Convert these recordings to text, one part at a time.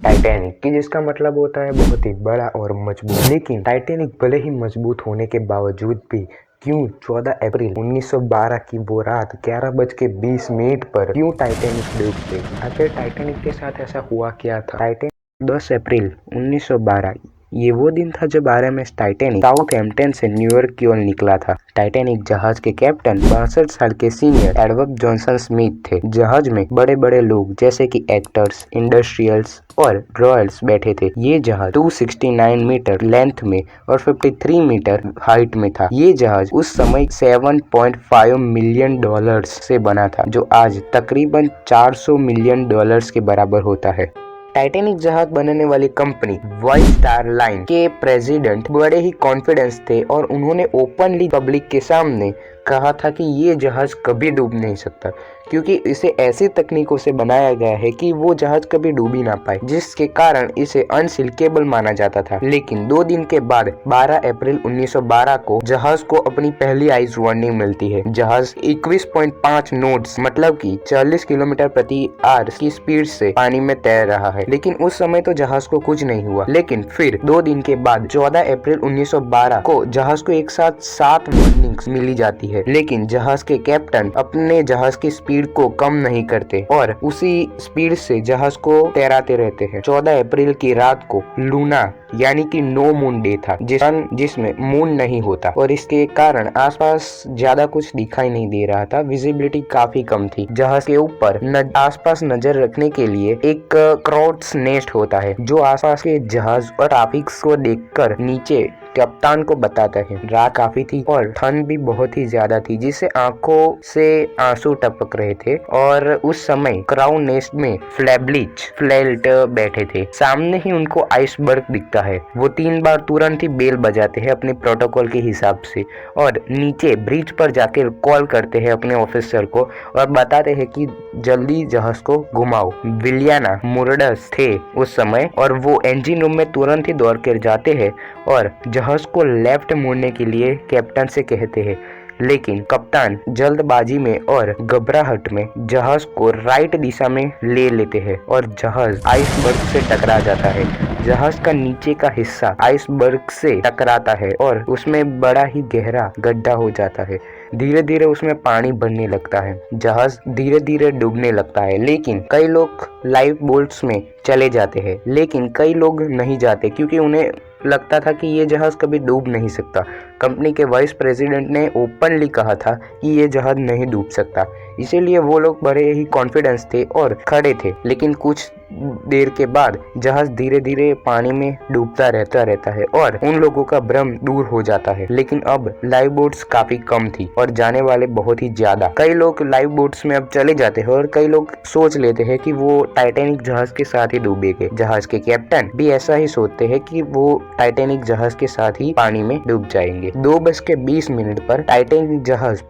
Titanic कि जिसका मतलब होता है बहुत ही बड़ा और मजबूत। लेकिन टाइटैनिक भले ही मजबूत होने के बावजूद भी क्यों 14 अप्रैल 1912 की वो रात 11:20 पर क्यों टाइटैनिक डूब गई? आखिर टाइटैनिक के साथ ऐसा हुआ क्या था? टाइटैनिक 10 अप्रैल 1912 ये वो दिन था जब आरएमएस टाइटैनिक साउथहैम्पटन से न्यूयॉर्क की ओर निकला था। टाइटैनिक जहाज के कैप्टन 62 साल के सीनियर एडवर्ड जॉनसन स्मिथ थे। जहाज में बड़े बड़े लोग जैसे कि एक्टर्स, इंडस्ट्रियल्स और रॉयल्स बैठे थे। ये जहाज 269 मीटर लेंथ में और 53 मीटर हाइट में था। ये जहाज उस समय 7.5 मिलियन डॉलर्स से बना था, जो आज तकरीबन 400 मिलियन डॉलर्स के बराबर होता है। टाइटैनिक जहाज बनाने वाली कंपनी व्हाइट स्टार लाइन के प्रेसिडेंट बड़े ही कॉन्फिडेंस थे और उन्होंने ओपनली पब्लिक के सामने कहा था कि ये जहाज कभी डूब नहीं सकता, क्योंकि इसे ऐसी तकनीकों से बनाया गया है कि वो जहाज कभी डूब ही ना पाए, जिसके कारण इसे अनसिंकेबल माना जाता था। लेकिन 2 दिन के बाद 12 अप्रैल 1912 को जहाज को अपनी पहली आइस वार्निंग मिलती है। जहाज 21.5 नॉट्स मतलब कि 40 किलोमीटर प्रति आवर की स्पीड से पानी में तैर रहा है। लेकिन उस समय तो जहाज को कुछ नहीं हुआ। लेकिन फिर 2 दिन के बाद 14 अप्रैल 1912 को जहाज को एक साथ 7 वार्निंग्स मिली जाती है। लेकिन जहाज के कैप्टन अपने जहाज की स्पीड को कम नहीं करते और उसी स्पीड से जहाज को तैराते रहते हैं। 14 अप्रैल की रात को लूना यानी कि नो मून डे था, जिसमें मून नहीं होता और इसके कारण आसपास ज्यादा कुछ दिखाई नहीं दे रहा था। विजिबिलिटी काफी कम थी। जहाज के ऊपर आसपास नजर रखने के लिए एक क्राउड्स नेस्ट होता है, जो आसपास के जहाज और ट्रैफिक को देखकर नीचे कप्तान को बताता है। रात काफी थी और ठंड भी बहुत ही ज्यादा थी, जिससे आंखों से आंसू टपक रहे थे। और उस समय क्राउ नेस्ट में फ्लैल्ट बैठे थे। सामने ही उनको आइसबर्ग दिखता है। वो 3 बार तुरंत ही बेल बजाते हैं अपने प्रोटोकॉल के हिसाब से और नीचे ब्रिज पर जाकर कॉल करते हैं अपने ऑफिसर को और बताते हैं कि जल्दी जहाज को घुमाओ। विलियाना मुरडस थे उस समय और वो इंजन रूम में तुरंत ही दौड़ कर जाते हैं और जहाज को लेफ्ट मोड़ने के लिए कैप्टन से कहते हैं। लेकिन कप्तान जल्दबाजी में और घबराहट में जहाज को राइट दिशा में ले लेते हैं और जहाज आइसबर्ग से टकरा जाता है। जहाज का नीचे का हिस्सा आइसबर्ग से टकराता है और उसमें बड़ा ही गहरा गड्ढा हो जाता है। धीरे धीरे उसमें पानी भरने लगता है। जहाज धीरे धीरे डूबने लगता है। लेकिन कई लोग लाइफ बोट्स में चले जाते हैं, लेकिन कई लोग नहीं जाते क्योंकि उन्हें लगता था कि ये जहाज कभी डूब नहीं सकता। कंपनी के वाइस प्रेसिडेंट ने ओपनली कहा था कि ये जहाज नहीं डूब सकता, इसीलिए वो लोग बड़े ही कॉन्फिडेंस थे और खड़े थे। लेकिन कुछ देर के बाद जहाज धीरे धीरे पानी में डूबता रहता है और उन लोगों का भ्रम दूर हो जाता है। लेकिन अब लाइफ बोट्स काफी कम थी और जाने वाले बहुत ही ज्यादा। कई लोग लाइफ बोट्स में अब चले जाते हैं और कई लोग सोच लेते हैं कि वो टाइटैनिक जहाज के साथ ही डूबेंगे। जहाज के कैप्टन भी ऐसा ही सोचते हैं कि वो टाइटैनिक जहाज के साथ ही पानी में डूब जाएंगे। 2:20 पर टाइटैनिक जहाज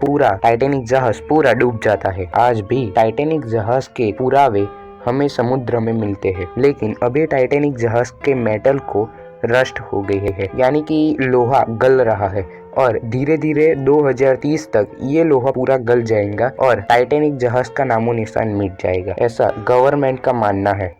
पूरा डूब जाता है। आज भी टाइटैनिक जहाज के पुरावे हमें समुद्र में मिलते हैं, लेकिन अभी टाइटैनिक जहाज के मेटल को रस्ट हो गई है, यानी कि लोहा गल रहा है और धीरे धीरे 2030 तक ये लोहा पूरा गल जाएगा और टाइटैनिक जहाज का नामो निशान मिट जाएगा, ऐसा गवर्नमेंट का मानना है।